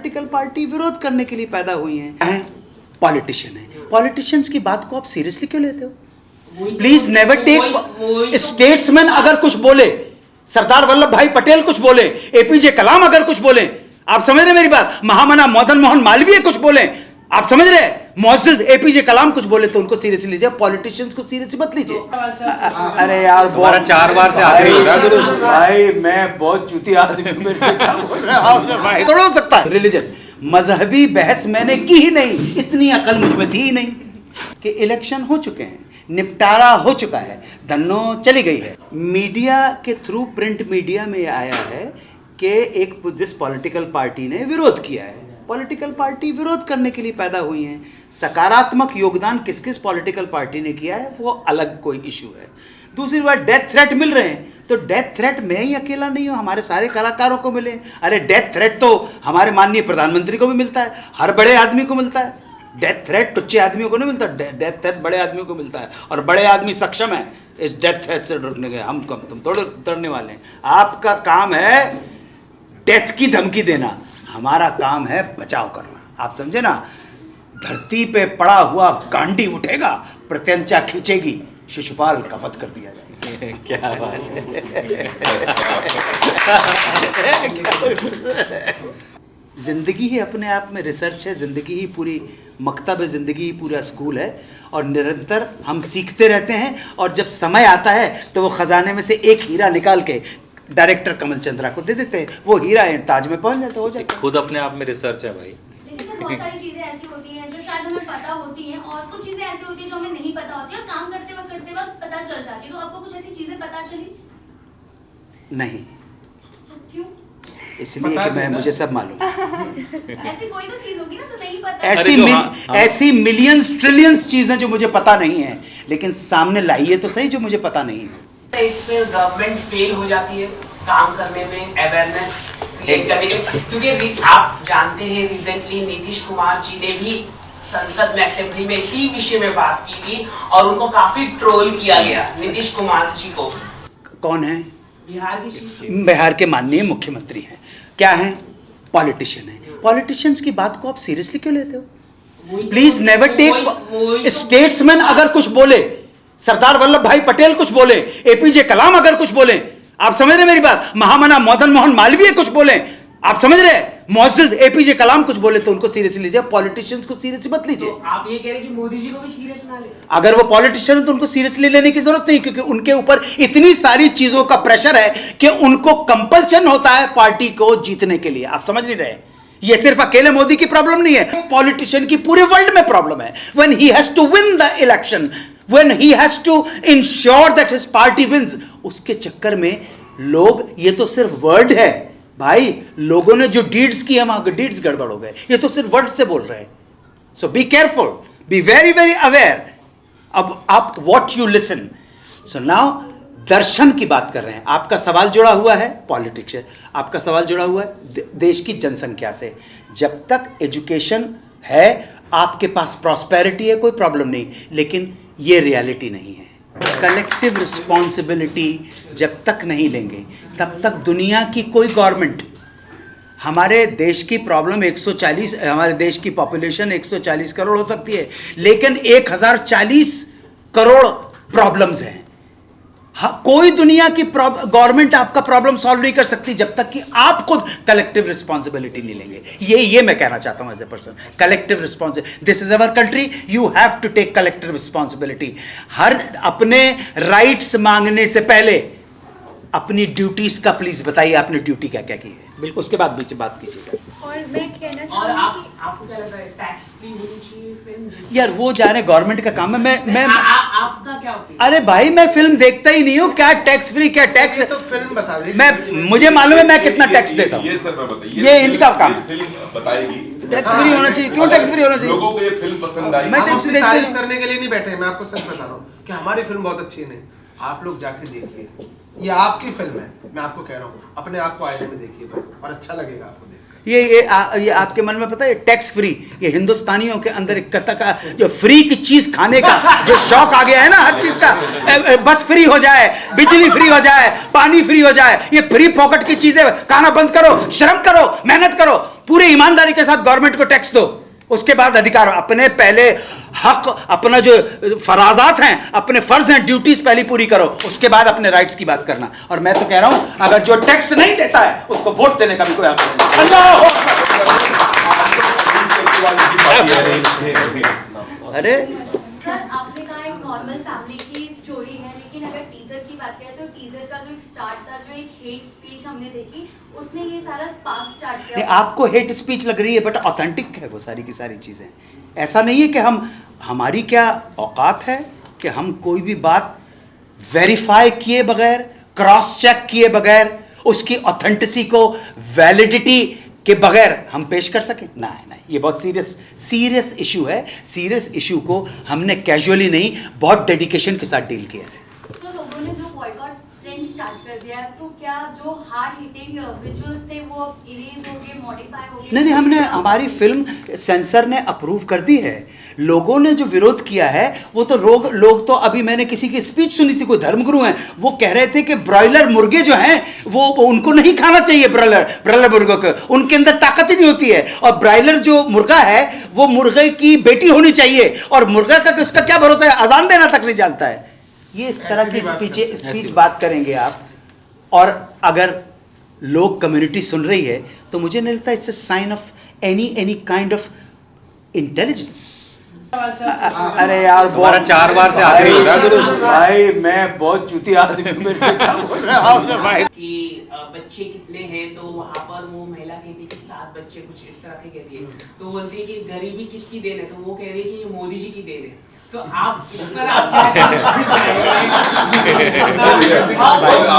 Political party विरोध करने के लिए पैदा हुई हैं। पॉलिटिशियन है, पॉलिटिशियंस की बात को आप सीरियसली क्यों लेते हो? प्लीज नेवर टेक स्टेट्समैन अगर कुछ बोले, सरदार वल्लभ भाई पटेल कुछ बोले, एपीजे कलाम अगर कुछ बोले, आप समझ रहे मेरी बात, महामना मदन मोहन मालवीय कुछ बोले, आप समझ रहे, मोअज़्ज़िज़ एपीजे कलाम कुछ बोले तो उनको सीरियसली लीजिए, पॉलिटिशियंस को सीरियसली मत लीजिए। अरे यार तुम्हारा 4 बार से आखिरी हो रहा है भाई, मैं बहुत चूती आदमी हूं, मेरे से क्या बोल रहे हो भाई? थोड़ा हो सकता है रिलीजन, मजहबी बहस मैंने की ही नहीं, इतनी अकल मुझ में थी ही नहीं कि इलेक्शन हो चुके हैं, निपटारा हो चुका है, धन्नो चली गई है। मीडिया के थ्रू, प्रिंट मीडिया में आया है कि एक जिस पॉलिटिकल पार्टी ने विरोध किया है, पॉलिटिकल पार्टी विरोध करने के लिए पैदा हुई हैं। सकारात्मक योगदान किस किस पॉलिटिकल पार्टी ने किया है वो अलग कोई इशू है। दूसरी बात, डेथ थ्रेट मिल रहे हैं तो डेथ थ्रेट मैं ही अकेला नहीं हूँ, हमारे सारे कलाकारों को मिले। अरे डेथ थ्रेट तो हमारे माननीय प्रधानमंत्री को भी मिलता है, हर बड़े आदमी को मिलता है। डेथ थ्रेट टुच्चे आदमियों को नहीं मिलता, डेथ थ्रेट बड़े आदमियों को मिलता है, और बड़े आदमी सक्षम है इस डेथ थ्रेट से डरने के। हम कम तुम थोड़े डरने वाले हैं, आपका काम है डेथ की धमकी देना, हमारा काम है बचाव करना। आप समझे ना, धरती पे पड़ा हुआ गांडी उठेगा, प्रत्यंचा खींचेगी, शिशुपाल का वध कर दिया जाएगा। क्या बात है। जिंदगी ही अपने आप में रिसर्च है, जिंदगी ही पूरी मकतब है, जिंदगी ही पूरा स्कूल है, और निरंतर हम सीखते रहते हैं। और जब समय आता है तो वो खजाने में से एक हीरा निकाल के डायरेक्टर कमल चंद्रा को दे देते हैं, वो हीरा ताज में पहुंच जाता, हो जाता। खुद अपने आप में रिसर्च है भाई। लेकिन तो बहुत सारी चीजें ऐसी होती हैं जो शायद हमें पता होती हैं, और कुछ चीजें ऐसी होती हैं जो हमें नहीं पता होती, और काम करते वक्त पता चल जाती है। तो आपको कुछ ऐसी चीजें पता चली? नहीं। तो क्यों? इसलिए कि मैं, मुझे सब मालूम। ऐसी कोई तो चीज होगी ना जो नहीं पता। ऐसी मिलियंस ट्रिलियंस चीजें जो मुझे पता नहीं है, लेकिन सामने लाइए तो सही जो मुझे पता नहीं है। इसमें गवर्नमेंट फेल हो जाती है काम करने में, अवेयरनेस क्रिएट करने में, क्योंकि आप जानते हैं रिसेंटली नीतीश कुमार जी ने भी संसद में, असेंबली में इसी विषय में बात की थी, और उनको काफी ट्रोल किया गया नीतीश कुमार जी को। कौन है? बिहार के माननीय मुख्यमंत्री हैं। क्या है? पॉलिटिशियन है। पॉलिटिशियंस की बात को आप सीरियसली क्यों लेते हो? प्लीज नेवर टेक स्टेट्समैन अगर कुछ बोले, सरदार वल्लभ भाई पटेल कुछ बोले, एपीजे कलाम अगर कुछ बोले, आप समझ रहे मेरी बात, महामना मदन मोहन मालवीय कुछ बोले, आप समझ रहे, मोअज़्ज़िज़ एपीजे कलाम कुछ बोले तो उनको सीरियसली लीजिए, पॉलिटिशियंस को सीरियसली मत लीजिए। तो आप ये कह रहे हैं कि मोदी जी को भी सीरियस ना ले? अगर वो पॉलिटिशियन है तो उनको सीरियसली लेने की जरूरत नहीं, क्योंकि उनके ऊपर इतनी सारी चीजों का प्रेशर है कि उनको कंपल्सन होता है पार्टी को जीतने के लिए। आप समझ नहीं रहे, ये सिर्फ अकेले मोदी की प्रॉब्लम नहीं है, पॉलिटिशियन की पूरे वर्ल्ड में प्रॉब्लम है। When he has to win the election, when he has to ensure that his party wins, उसके चक्कर में लोग, ये तो सिर्फ वर्ड है भाई, लोगों ने जो डीड्स की है वहां डीड्स गड़बड़ हो गए, ये तो सिर्फ वर्ड से बोल रहे हैं। So be careful, be very very aware अब आप what you listen. So now दर्शन की बात कर रहे हैं, आपका सवाल जुड़ा हुआ है पॉलिटिक्स से, आपका सवाल जुड़ा हुआ है देश की जनसंख्या से। जब तक एजुकेशन है, आपके पास प्रॉस्पेरिटी है, कोई प्रॉब्लम नहीं, लेकिन ये रियलिटी नहीं है। कलेक्टिव रिस्पॉन्सिबिलिटी जब तक नहीं लेंगे तब तक दुनिया की कोई गवर्नमेंट, हमारे देश की प्रॉब्लम 140, हमारे देश की पॉपुलेशन 140 करोड़ हो सकती है, लेकिन 1040 करोड़ प्रॉब्लम्स हैं। कोई दुनिया की गवर्नमेंट आपका प्रॉब्लम सॉल्व नहीं कर सकती जब तक कि आप खुद कलेक्टिव रिस्पॉन्सिबिलिटी नहीं लेंगे। ये मैं कहना चाहता हूं as a person, collective responsibility, this is our country, you have to take collective responsibility. हर अपने राइट्स मांगने से पहले अपनी ड्यूटीज का प्लीज बताइए, आपने ड्यूटी क्या क्या की है, बिल्कुल उसके बाद बीच बात कीजिएगा। और मैं कहना और चाहूंगी आपको क्या लगता है टैक्स फ्री होनी चाहिए फिल्म? यार वो जाने गवर्नमेंट का काम है, मैं आपका क्या ओपिनियन? अरे भाई मैं फिल्म देखता ही नहीं हूँ, क्या टैक्स फ्री, क्या टैक्स, तो फिल्म बता दीजिए। मैं, मुझे मालूम है मैं कितना टैक्स देता हूँ, ये सर मैं बताइए, ये इनका काम है। फिल्म बताएगी टैक्स फ्री होना चाहिए, क्यों टैक्स फ्री होना चाहिए? लोगों को ये फिल्म पसंद आई। मैं आप टैक्स अपनी देते तारीफ हैं। करने के लिए नहीं बैठे, मैं आपको सच बता रहा हूँ कि हमारी फिल्म बहुत अच्छी है। नहीं, आप लोग जाके देखिए, ये आपकी फिल्म है, मैं आपको कह रहा हूँ, अपने आप को आईने में देखिए बस, और अच्छा लगेगा आपको देखकर। ये आपके मन में पता है, टैक्स फ्री, ये हिंदुस्तानियों के अंदर एक कथा का जो फ्री की चीज खाने का जो शौक आ गया है ना, हर चीज का, बस फ्री हो जाए, बिजली फ्री हो जाए, पानी फ्री हो जाए, ये फ्री पॉकेट की चीजें खाना बंद करो, शर्म करो, मेहनत करो। पूरी ईमानदारी के साथ गवर्नमेंट को टैक्स दो, उसके बाद अधिकार। अपने पहले हक, अपना जो फराजात हैं, अपने फर्ज हैं, ड्यूटीज पहले पूरी करो, उसके बाद अपने राइट्स की बात करना। और मैं तो कह रहा हूं अगर जो टैक्स नहीं देता है उसको वोट देने का भी कोई हक नहीं। अल्लाह अरे सर, आपने कहा एक नॉर्मल फैमिली की स्टोरी है, लेकिन अगर टीजर की बात करें तो टीजर का जो एक स्टार्ट था, जो एक हेट स्पीच हमने देखी, उसने ये सारा स्पार्क स्टार्ट नहीं, किया। आपको हेट स्पीच लग रही है बट ऑथेंटिक है वो सारी की सारी चीज़ें। ऐसा नहीं है कि हमारी क्या औकात है कि हम कोई भी बात वेरीफाई किए बगैर, क्रॉस चेक किए बगैर, उसकी ऑथेंटिसिटी को, वैलिडिटी के बगैर हम पेश कर सकें? नहीं, ये बहुत सीरियस इशू है। सीरियस इशू को हमने कैजुअली नहीं, बहुत डेडिकेशन के साथ डील किया है। तो लोगों ने जो बॉयकॉट ट्रेंड स्टार्ट कर दिया है, तो क्या जो हार्ड हिटिंग विजुअल्स थे वो अब इरेज हो गए, मॉडिफाई हो गए? नहीं, हमने, हमारी फिल्म सेंसर ने अप्रूव कर दी है। लोगों ने जो विरोध किया है वो तो लोग तो, अभी मैंने किसी की स्पीच सुनी थी, कोई धर्मगुरु हैं, वो कह रहे थे कि ब्रॉयलर मुर्गे जो हैं वो उनको नहीं खाना चाहिए, ब्रॉयलर मुर्गों को, उनके अंदर ताकत ही नहीं होती है, और ब्रॉयलर जो मुर्गा है वो मुर्गे की बेटी होनी चाहिए, और मुर्गा का उसका क्या भरोसा है, अजान देना तक नहीं जानता है। ये इस तरह की स्पीच बात करेंगे आप, और अगर लोग, कम्युनिटी सुन रही है तो मुझे नहीं लगता it's a sign of any kind of intelligence. अरे यार, तुम्हारा 4 बार से आखिरी हो रहा है गुरु। भाई मैं बहुत चूती आदमी हूं, मेरे से क्या बोल रहे हो आप भाई? कि बच्चे कितने हैं, तो वहाँ पर वो महिला कहती है कि 7 बच्चे, कुछ इस तरह के कहती है। तो बोलती है कि गरीबी किसकी देन है, तो वो कह रही है कि ये मोदी जी की देन है। तो आप इस पर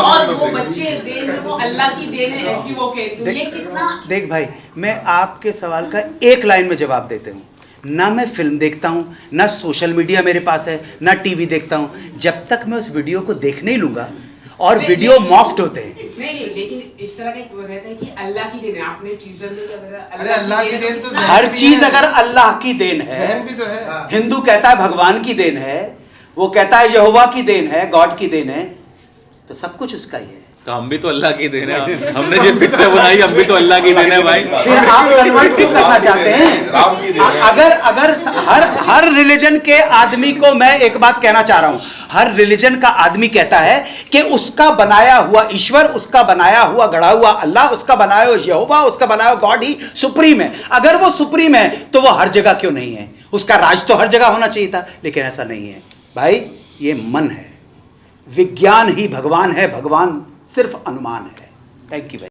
और वो बच्चे देन है, वो अल्लाह की देन है, ऐसी वो कह रही। तो ये कितना, देख भाई, मैं आपके सवाल का एक लाइन में जवाब देते हूँ। ना मैं फिल्म देखता हूँ, ना सोशल मीडिया मेरे पास है, ना टीवी देखता हूँ। जब तक मैं उस वीडियो को देख नहीं लूंगा, और वीडियो मॉफ्ट होते हैं। नहीं, लेकिन इस तरह का रहता है कि अल्लाह की देन है। आपने टीजर में क्या बताया? अरे अल्लाह की देन तो हर चीज अगर अल्लाह की देन है, जहन भी तो है। हिंदू कहता है भगवान की देन है, वो कहता है यहोवा की देन है, गॉड की देन है, तो सब कुछ उसका ही है। तो हम भी तो अल्लाह की देन है, हमने जो पिक्चर बनाई हम भी तो अल्लाह की देन है भाई। फिर आप कन्वर्ट क्यों करना चाहते हैं? राम की देन है। अगर हर रिलीजन के आदमी को मैं एक बात कहना चाह रहा हूं, हर रिलीजन का आदमी कहता है कि उसका बनाया हुआ ईश्वर, उसका बनाया हुआ गढ़ा हुआ अल्लाह, उसका बनाया हुआ यहोवा, उसका बनाया हुआ गॉड ही सुप्रीम है। अगर वो सुप्रीम है तो वो हर जगह क्यों नहीं है? उसका राज तो हर जगह होना चाहिए था, लेकिन ऐसा नहीं है भाई। ये मन है, विज्ञान ही भगवान है, भगवान सिर्फ अनुमान है। थैंक यू भाई।